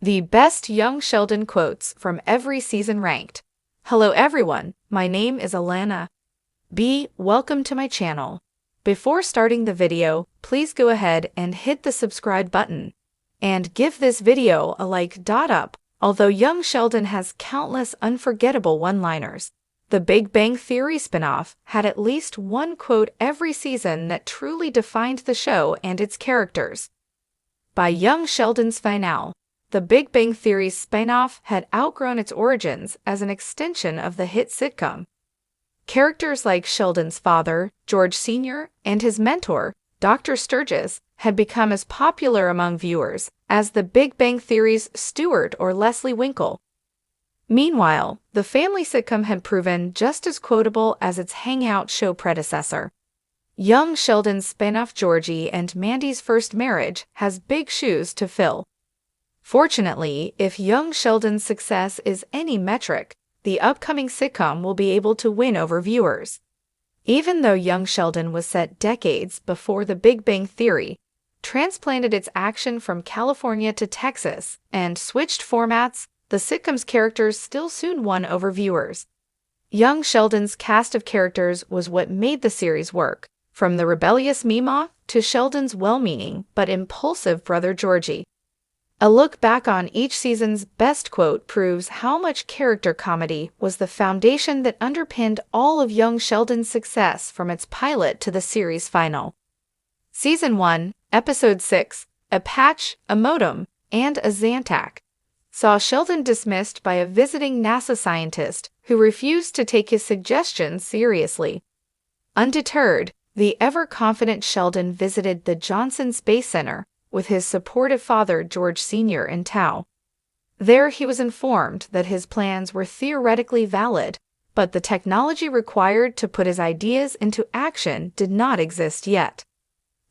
The best young Sheldon quotes from every season ranked. Hello everyone, my name is Alana. Welcome to my channel. Before starting the video, please go ahead and hit the subscribe button. And give this video a like. Up. Although young Sheldon has countless unforgettable one-liners, the Big Bang Theory spin-off had at least one quote every season that truly defined the show and its characters. By young Sheldon's finale, the Big Bang Theory's spin-off had outgrown its origins as an extension of the hit sitcom. Characters like Sheldon's father, George Sr., and his mentor, Dr. Sturgis, had become as popular among viewers as the Big Bang Theory's Stuart or Leslie Winkle. Meanwhile, the family sitcom had proven just as quotable as its hangout show predecessor. Young Sheldon's spin-off Georgie and Mandy's First Marriage has big shoes to fill. Fortunately, if young Sheldon's success is any metric, the upcoming sitcom will be able to win over viewers. Even though young Sheldon was set decades before the Big Bang Theory, transplanted its action from California to Texas, and switched formats, the sitcom's characters still soon won over viewers. Young Sheldon's cast of characters was what made the series work, from the rebellious Meemaw to Sheldon's well-meaning but impulsive brother Georgie. A look back on each season's best quote proves how much character comedy was the foundation that underpinned all of young Sheldon's success from its pilot to the series' final. Season 1, Episode 6, A Patch, a Modem, and a Zantac, saw Sheldon dismissed by a visiting NASA scientist who refused to take his suggestions seriously. Undeterred, the ever-confident Sheldon visited the Johnson Space Center with his supportive father George Sr. in tow. There he was informed that his plans were theoretically valid, but the technology required to put his ideas into action did not exist yet.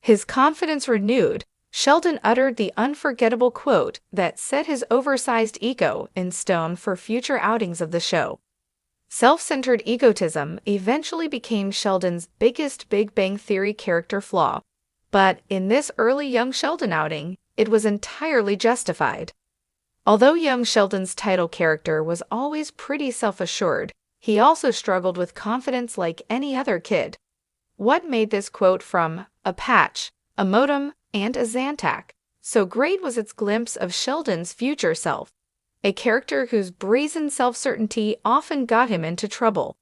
His confidence renewed, Sheldon uttered the unforgettable quote that set his oversized ego in stone for future outings of the show. Self-centered egotism eventually became Sheldon's biggest Big Bang Theory character flaw. But in this early young Sheldon outing, it was entirely justified. Although young Sheldon's title character was always pretty self-assured, he also struggled with confidence like any other kid. What made this quote from a patch, a modem, and a Zantac so great was its glimpse of Sheldon's future self, a character whose brazen self-certainty often got him into trouble.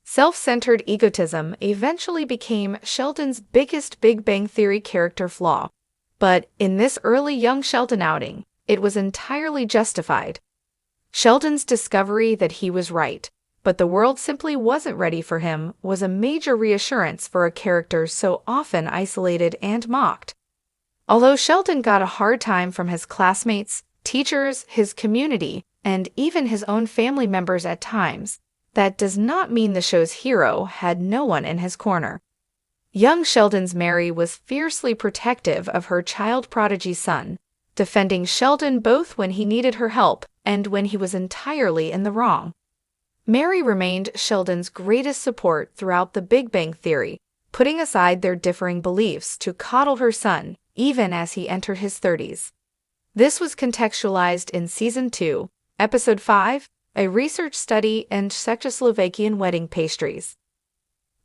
Self-centered egotism eventually became Sheldon's biggest Big Bang Theory character flaw, but in this early young Sheldon outing, it was entirely justified. Sheldon's discovery that he was right, but the world simply wasn't ready for him, was a major reassurance for a character so often isolated and mocked. Although Sheldon got a hard time from his classmates, teachers, his community, and even his own family members at times, that does not mean the show's hero had no one in his corner. Young Sheldon's Mary was fiercely protective of her child prodigy son, defending Sheldon both when he needed her help and when he was entirely in the wrong. Mary remained Sheldon's greatest support throughout the Big Bang Theory, putting aside their differing beliefs to coddle her son, even as he entered his 30s. This was contextualized in Season 2, Episode 5, a research study in Czechoslovakian wedding pastries.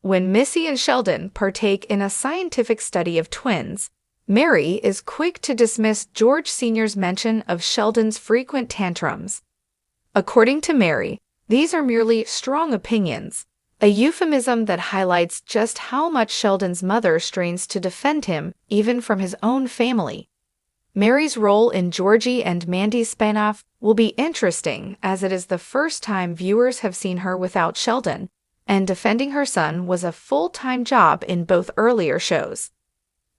When Missy and Sheldon partake in a scientific study of twins, Mary is quick to dismiss George Sr.'s mention of Sheldon's frequent tantrums. According to Mary, these are merely strong opinions, a euphemism that highlights just how much Sheldon's mother strains to defend him, even from his own family. Mary's role in Georgie and Mandy's spin-off will be interesting as it is the first time viewers have seen her without Sheldon, and defending her son was a full-time job in both earlier shows.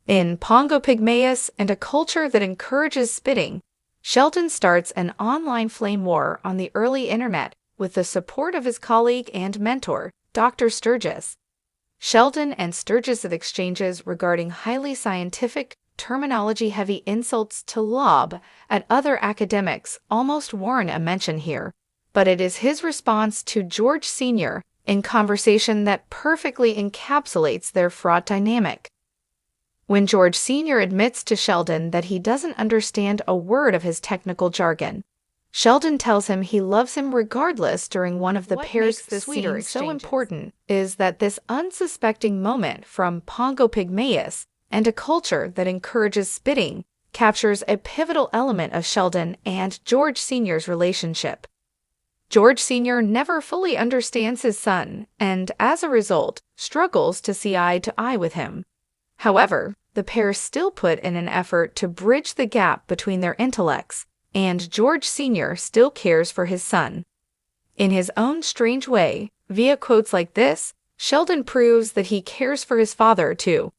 In Pongo Pygmaeus and a culture that encourages spitting, Sheldon starts an online flame war on the early internet with the support of his colleague and mentor, Dr. Sturgis. Sheldon and Sturgis' exchanges regarding highly scientific, terminology-heavy insults to lob at other academics almost warrant a mention here, but it is his response to George Sr. in conversation that perfectly encapsulates their fraught dynamic. When George Sr. admits to Sheldon that he doesn't understand a word of his technical jargon, Sheldon tells him he loves him regardless during one of the pair's sweeter exchanges. So important is that this unsuspecting moment from Pongo Pygmaeus and a culture that encourages spitting captures a pivotal element of Sheldon and George Sr.'s relationship. George Sr. never fully understands his son and, as a result, struggles to see eye to eye with him. However, the pair still put in an effort to bridge the gap between their intellects, and George Sr. still cares for his son. In his own strange way, via quotes like this, Sheldon proves that he cares for his father too.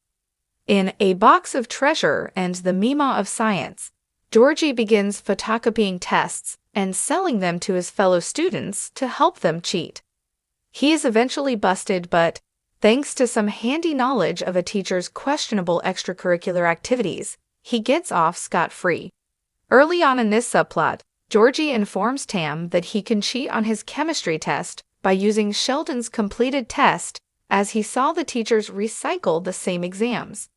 In A Box of Treasure and the Mima of Science, Georgie begins photocopying tests and selling them to his fellow students to help them cheat. He is eventually busted, but thanks to some handy knowledge of a teacher's questionable extracurricular activities, he gets off scot-free. Early on in this subplot, Georgie informs Tam that he can cheat on his chemistry test by using Sheldon's completed test, as he saw the teachers recycle the same exams.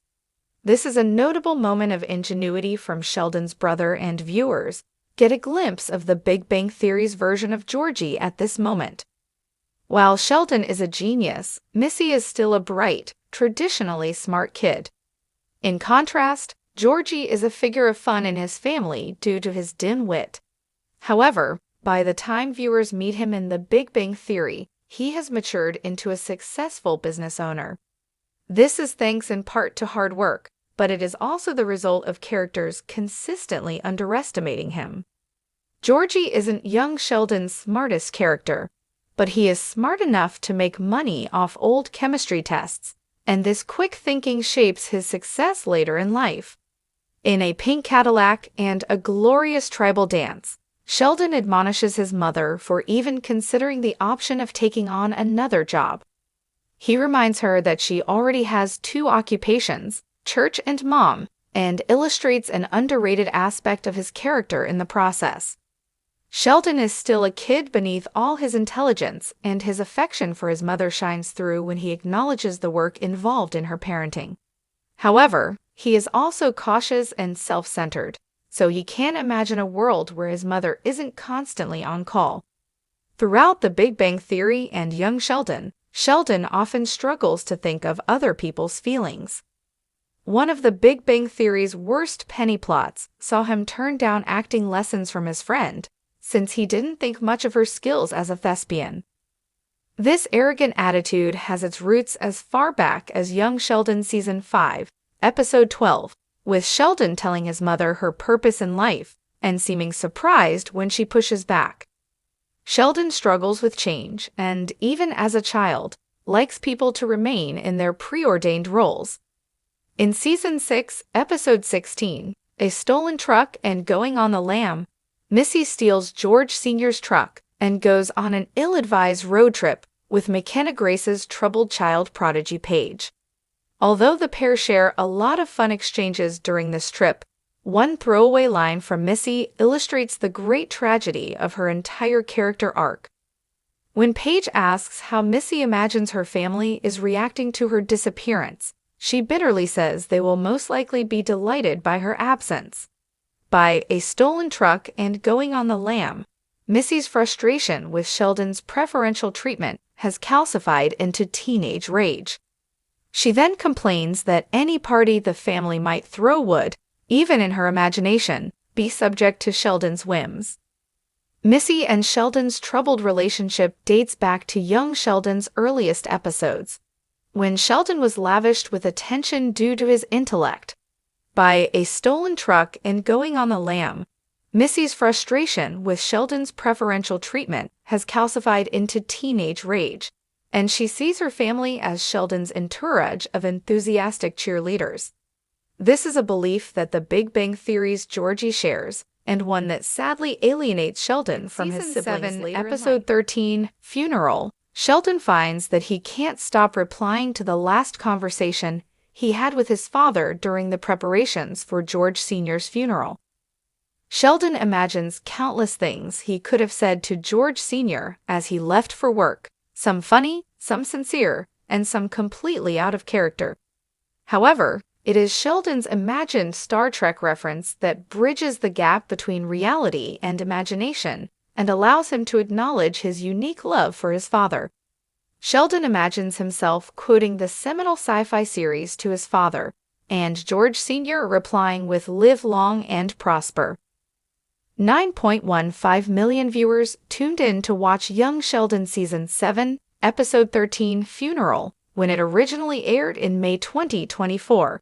This is a notable moment of ingenuity from Sheldon's brother, and viewers get a glimpse of the Big Bang Theory's version of Georgie at this moment. While Sheldon is a genius, Missy is still a bright, traditionally smart kid. In contrast, Georgie is a figure of fun in his family due to his dim wit. However, by the time viewers meet him in the Big Bang Theory, he has matured into a successful business owner. This is thanks in part to hard work, but it is also the result of characters consistently underestimating him. Georgie isn't young Sheldon's smartest character, but he is smart enough to make money off old chemistry tests, and this quick thinking shapes his success later in life. In A Pink Cadillac and A Glorious Tribal Dance, Sheldon admonishes his mother for even considering the option of taking on another job. He reminds her that she already has two occupations, church and mom, and illustrates an underrated aspect of his character in the process. Sheldon is still a kid beneath all his intelligence, and his affection for his mother shines through when he acknowledges the work involved in her parenting. However, he is also cautious and self-centered, so he can't imagine a world where his mother isn't constantly on call. Throughout the Big Bang Theory and young Sheldon, Sheldon often struggles to think of other people's feelings. One of the Big Bang Theory's worst penny plots saw him turn down acting lessons from his friend, since he didn't think much of her skills as a thespian. This arrogant attitude has its roots as far back as Young Sheldon Season 5, Episode 12, with Sheldon telling his mother her purpose in life and seeming surprised when she pushes back. Sheldon struggles with change and, even as a child, likes people to remain in their preordained roles. In Season 6, Episode 16, A Stolen Truck and Going on the Lam, Missy steals George Sr.'s truck and goes on an ill-advised road trip with McKenna Grace's troubled child prodigy Paige. Although the pair share a lot of fun exchanges during this trip, one throwaway line from Missy illustrates the great tragedy of her entire character arc. When Paige asks how Missy imagines her family is reacting to her disappearance, she bitterly says they will most likely be delighted by her absence. By A Stolen Truck and Going on the Lam, Missy's frustration with Sheldon's preferential treatment has calcified into teenage rage. She then complains that any party the family might throw would, even in her imagination, be subject to Sheldon's whims. Missy and Sheldon's troubled relationship dates back to young Sheldon's earliest episodes, when Sheldon was lavished with attention due to his intellect. By A Stolen Truck and Going on the Lam, Missy's frustration with Sheldon's preferential treatment has calcified into teenage rage, and she sees her family as Sheldon's entourage of enthusiastic cheerleaders. This is a belief that the Big Bang Theory's Georgie shares, and one that sadly alienates Sheldon from his siblings. Season 7, Episode 13, Funeral, Sheldon finds that he can't stop replying to the last conversation he had with his father during the preparations for George Sr.'s funeral. Sheldon imagines countless things he could have said to George Sr. as he left for work, some funny, some sincere, and some completely out of character. However, It is Sheldon's imagined Star Trek reference that bridges the gap between reality and imagination and allows him to acknowledge his unique love for his father. Sheldon imagines himself quoting the seminal sci-fi series to his father, and George Sr. replying with "Live long and prosper." 9.15 million viewers tuned in to watch Young Sheldon Season 7, Episode 13, Funeral, when it originally aired in May 2024.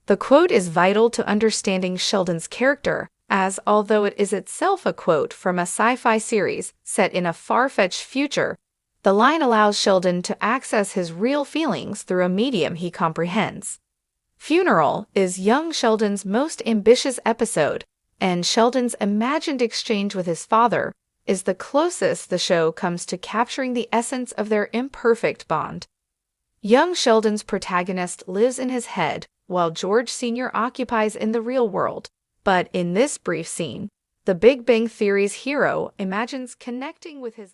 The quote is vital to understanding Sheldon's character, as although it is itself a quote from a sci-fi series set in a far-fetched future, the line allows Sheldon to access his real feelings through a medium he comprehends. Funeral is young Sheldon's most ambitious episode, and Sheldon's imagined exchange with his father is the closest the show comes to capturing the essence of their imperfect bond. Young Sheldon's protagonist lives in his head, while George Sr. occupies in the real world. But in this brief scene, the Big Bang Theory's hero imagines connecting with his